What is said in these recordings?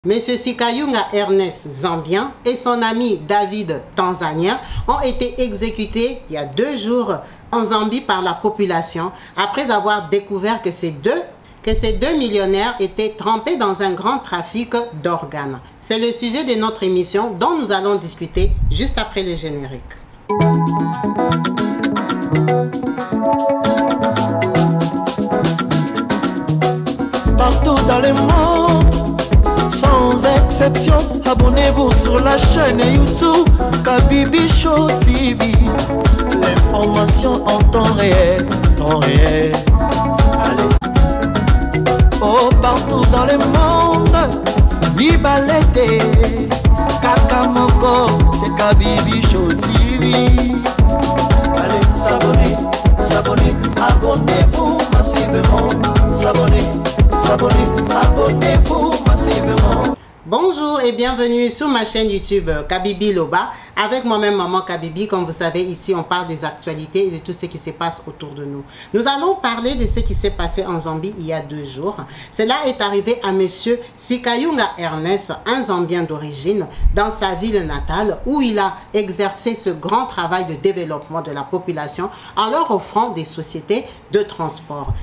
Monsieur Sikayunga Ernest Zambien et son ami David Tanzanien ont été exécutés il y a 2 jours en Zambie par la population après avoir découvert que ces deux millionnaires étaient trempés dans un grand trafic d'organes. C'est le sujet de notre émission dont nous allons discuter juste après le générique. Partout dans le monde, sans exception, abonnez-vous sur la chaîne YouTube Kabibi Show TV. L'information en temps réel, Allez. Oh, partout dans le monde, Bibalete, Kakamoko, c'est Kabibi Show TV. Allez, s'abonner, abonnez-vous massivement, abonnez-vous massivement. Bonjour et bienvenue sur ma chaîne YouTube Kabibi Loba avec moi-même Maman Kabibi. Comme vous savez, ici on parle des actualités et de tout ce qui se passe autour de nous. Nous allons parler de ce qui s'est passé en Zambie il y a 2 jours. Cela est arrivé à monsieur Sikayunga Ernest, un Zambien d'origine, dans sa ville natale où il a exercé ce grand travail de développement de la population en leur offrant des sociétés de transport.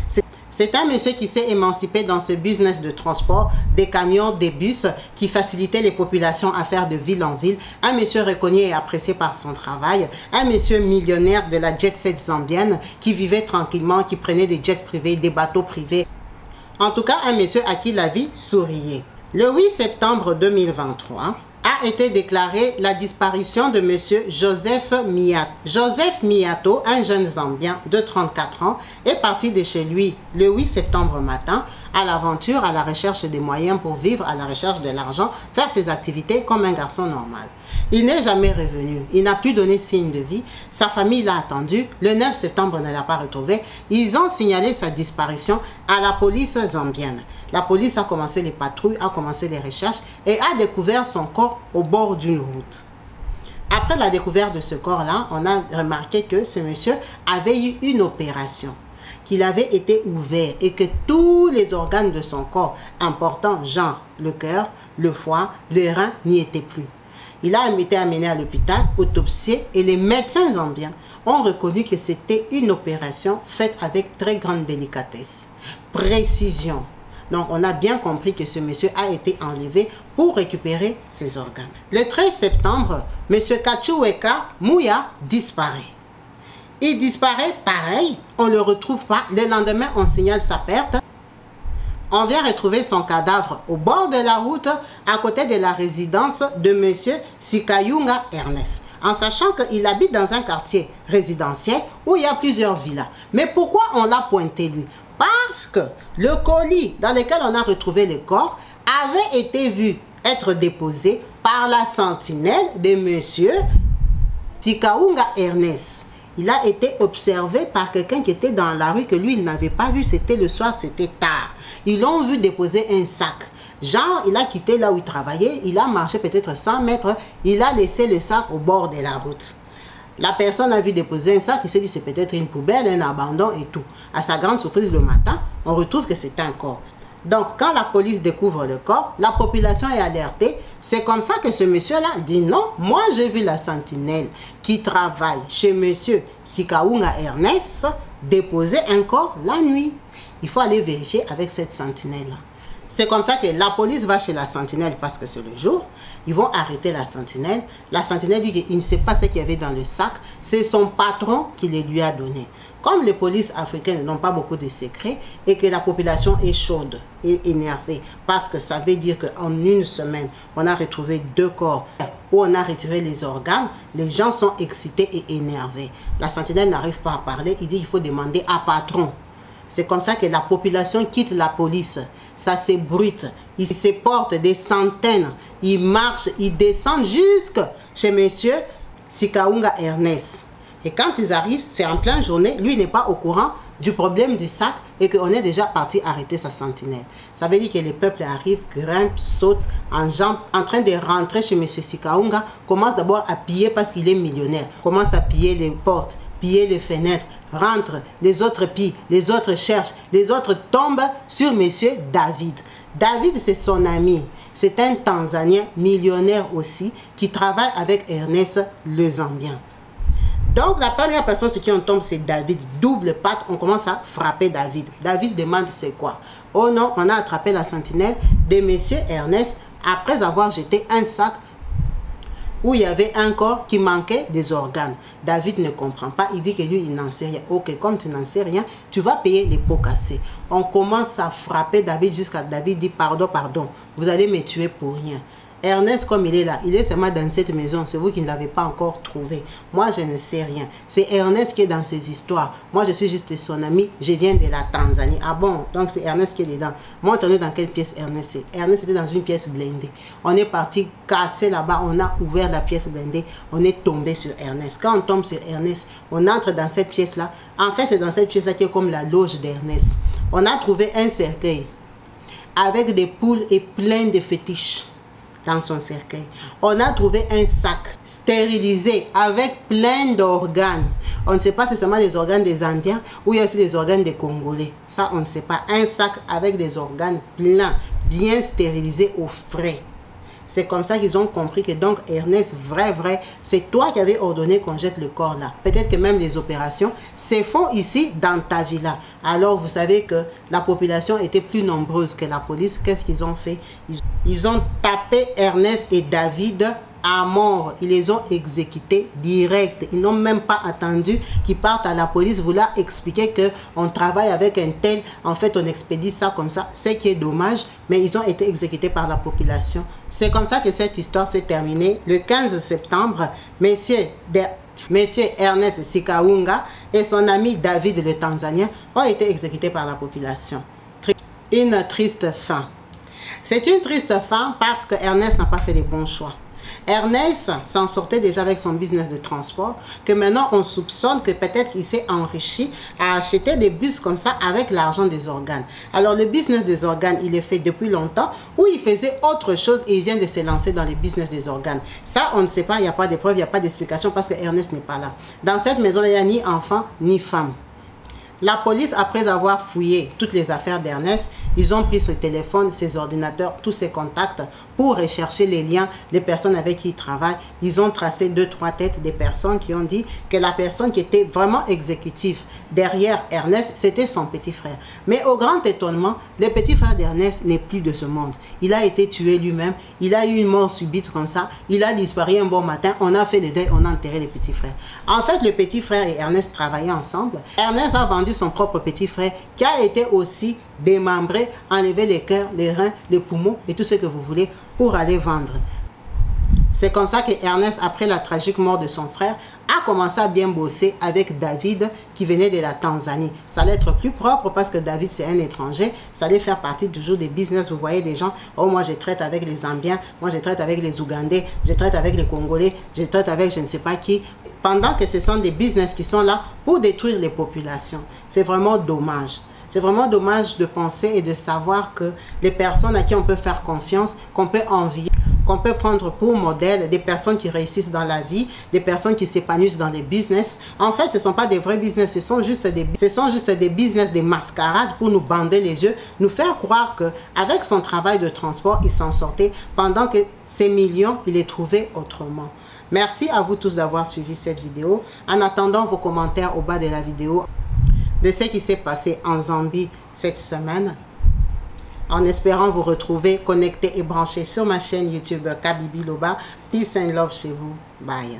C'est un monsieur qui s'est émancipé dans ce business de transport, des camions, des bus, qui facilitait les populations à faire de ville en ville. Un monsieur reconnu et apprécié par son travail. Un monsieur millionnaire de la jet set zambienne qui vivait tranquillement, qui prenait des jets privés, des bateaux privés. En tout cas, un monsieur à qui la vie souriait. Le 8 septembre 2023, a été déclarée la disparition de monsieur Joseph Miato. Joseph Miato, un jeune Zambien de 34 ans, est parti de chez lui le 8 septembre matin à l'aventure, à la recherche des moyens pour vivre, à la recherche de l'argent, faire ses activités comme un garçon normal. Il n'est jamais revenu, il n'a plus donné signe de vie, sa famille l'a attendu, le 9 septembre ne l'a pas retrouvé. Ils ont signalé sa disparition à la police zambienne. La police a commencé les patrouilles, a commencé les recherches et a découvert son corps au bord d'une route. Après la découverte de ce corps-là, on a remarqué que ce monsieur avait eu une opération, qu'il avait été ouvert et que tous les organes de son corps importants, genre le cœur, le foie, les reins, n'y étaient plus. Il a été amené à l'hôpital, autopsié, et les médecins zambiens ont reconnu que c'était une opération faite avec très grande délicatesse, précision. Donc, on a bien compris que ce monsieur a été enlevé pour récupérer ses organes. Le 13 septembre, monsieur Kachuweka Mouya disparaît. Il disparaît pareil, on ne le retrouve pas. Le lendemain, on signale sa perte. On vient retrouver son cadavre au bord de la route, à côté de la résidence de monsieur Sikayunga Ernest, en sachant qu'il habite dans un quartier résidentiel où il y a plusieurs villas. Mais pourquoi on l'a pointé lui? Parce que le colis dans lequel on a retrouvé le corps avait été vu être déposé par la sentinelle de monsieur Sikayunga Ernest. Il a été observé par quelqu'un qui était dans la rue que lui, il n'avait pas vu. C'était le soir, c'était tard. Ils l'ont vu déposer un sac. Genre, il a quitté là où il travaillait. Il a marché peut-être 100 mètres. Il a laissé le sac au bord de la route. La personne a vu déposer un sac. Il s'est dit c'est peut-être une poubelle, un abandon et tout. À sa grande surprise, le matin, on retrouve que c'est un corps. Donc, quand la police découvre le corps, la population est alertée. C'est comme ça que ce monsieur-là dit non, moi j'ai vu la sentinelle qui travaille chez monsieur Sikayunga Ernest déposer un corps la nuit. Il faut aller vérifier avec cette sentinelle-là. C'est comme ça que la police va chez la sentinelle parce que c'est le jour. Ils vont arrêter la sentinelle. La sentinelle dit qu'il ne sait pas ce qu'il y avait dans le sac. C'est son patron qui les lui a donné. Comme les polices africaines n'ont pas beaucoup de secrets et que la population est chaude et énervée parce que ça veut dire qu'en une semaine, on a retrouvé 2 corps où on a retiré les organes, les gens sont excités et énervés. La sentinelle n'arrive pas à parler. Il dit qu'il faut demander à patron. C'est comme ça que la population quitte la police. Ça s'ébruite. Ils se portent des centaines. Ils marchent, ils descendent jusque chez monsieur Sikayunga Ernest. Et quand ils arrivent, c'est en pleine journée. Lui n'est pas au courant du problème du sac et qu'on est déjà parti arrêter sa sentinelle. Ça veut dire que les peuples arrivent, grimpent, sautent en jambes, en train de rentrer chez monsieur Sikayunga. Commence d'abord à piller parce qu'il est millionnaire. Commence à piller les portes, piller les fenêtres, rentre, les autres pillent, les autres cherchent, les autres tombent sur monsieur David. David, c'est son ami. c'est un Tanzanien millionnaire aussi qui travaille avec Ernest le Zambien. Donc la première personne sur qui on tombe, c'est David. Double patte, on commence à frapper David. David demande c'est quoi? Oh non, on a attrapé la sentinelle de monsieur Ernest après avoir jeté un sac où il y avait un corps qui manquait des organes. David ne comprend pas, il dit que lui, il n'en sait rien. Ok, comme tu n'en sais rien, tu vas payer les pots cassés. On commence à frapper David jusqu'à David dit pardon, pardon, vous allez me tuer pour rien. Ernest, comme il est là, il est seulement dans cette maison. C'est vous qui ne l'avez pas encore trouvé. Moi, je ne sais rien. C'est Ernest qui est dans ces histoires. Moi, je suis juste son ami. Je viens de la Tanzanie. Ah bon? Donc, c'est Ernest qui est dedans. Montre-nous dans quelle pièce Ernest est. Ernest était dans une pièce blindée. On est parti casser là-bas. On a ouvert la pièce blindée. On est tombé sur Ernest. Quand on tombe sur Ernest, on entre dans cette pièce-là. En fait, c'est dans cette pièce-là qui est comme la loge d'Ernest. On a trouvé un cercueil avec des poules et plein de fétiches dans son cercueil. On a trouvé un sac stérilisé avec plein d'organes. On ne sait pas si c'est seulement les organes des Zambiens ou il y a aussi les organes des Congolais. Ça, on ne sait pas. Un sac avec des organes pleins, bien stérilisés au frais. C'est comme ça qu'ils ont compris que donc Ernest, vrai, c'est toi qui avais ordonné qu'on jette le corps là. Peut-être que même les opérations se font ici dans ta villa. Alors vous savez que la population était plus nombreuse que la police. Qu'est-ce qu'ils ont fait? Ils ont tapé Ernest et David à mort. Ils les ont exécutés direct. Ils n'ont même pas attendu qu'ils partent à la police vouloir expliquer qu'on travaille avec un tel. En fait, on expédie ça comme ça. Ce qui est dommage, mais ils ont été exécutés par la population. C'est comme ça que cette histoire s'est terminée. Le 15 septembre, Monsieur Ernest Sikaunga et son ami David le Tanzanien ont été exécutés par la population. Une triste fin. C'est une triste fin parce que Ernest n'a pas fait les bons choix. Ernest s'en sortait déjà avec son business de transport, que maintenant on soupçonne que peut-être qu'il s'est enrichi à acheter des bus comme ça avec l'argent des organes. Alors le business des organes, il est fait depuis longtemps, ou il faisait autre chose et il vient de se lancer dans le business des organes. Ça, on ne sait pas, il n'y a pas de preuve, il n'y a pas d'explication parce que Ernest n'est pas là. Dans cette maison, il n'y a ni enfant ni femme. La police, après avoir fouillé toutes les affaires d'Ernest, ils ont pris ses téléphones, ses ordinateurs, tous ses contacts pour rechercher les liens des personnes avec qui il travaille. Ils ont tracé 2-3 têtes des personnes qui ont dit que la personne qui était vraiment exécutive derrière Ernest, c'était son petit frère. Mais au grand étonnement, le petit frère d'Ernest n'est plus de ce monde. Il a été tué lui-même, il a eu une mort subite comme ça, il a disparu un bon matin, on a fait le deuil, on a enterré le petit frère. En fait, le petit frère et Ernest travaillaient ensemble. Ernest a vendu son propre petit frère qui a été aussi démembré, enlever les cœurs, les reins, les poumons et tout ce que vous voulez pour aller vendre. C'est comme ça que Ernest, après la tragique mort de son frère, a commencé à bien bosser avec David qui venait de la Tanzanie. Ça allait être plus propre parce que David c'est un étranger. Ça allait faire partie toujours des business. Vous voyez des gens, oh moi je traite avec les Zambiens, moi je traite avec les Ougandais, je traite avec les Congolais, je traite avec je ne sais pas qui. Pendant que ce sont des business qui sont là pour détruire les populations. C'est vraiment dommage. C'est vraiment dommage de penser et de savoir que les personnes à qui on peut faire confiance, qu'on peut envier, qu'on peut prendre pour modèle, des personnes qui réussissent dans la vie, des personnes qui s'épanouissent dans les business. En fait, ce ne sont pas des vrais business, ce sont juste des business, des mascarades pour nous bander les yeux, nous faire croire qu'avec son travail de transport, il s'en sortait pendant que ces millions, il les trouvait autrement. Merci à vous tous d'avoir suivi cette vidéo. En attendant vos commentaires au bas de la vidéo de ce qui s'est passé en Zambie cette semaine, en espérant vous retrouver connectés et branchés sur ma chaîne YouTube Kabibi Loba. Peace and love chez vous. Bye.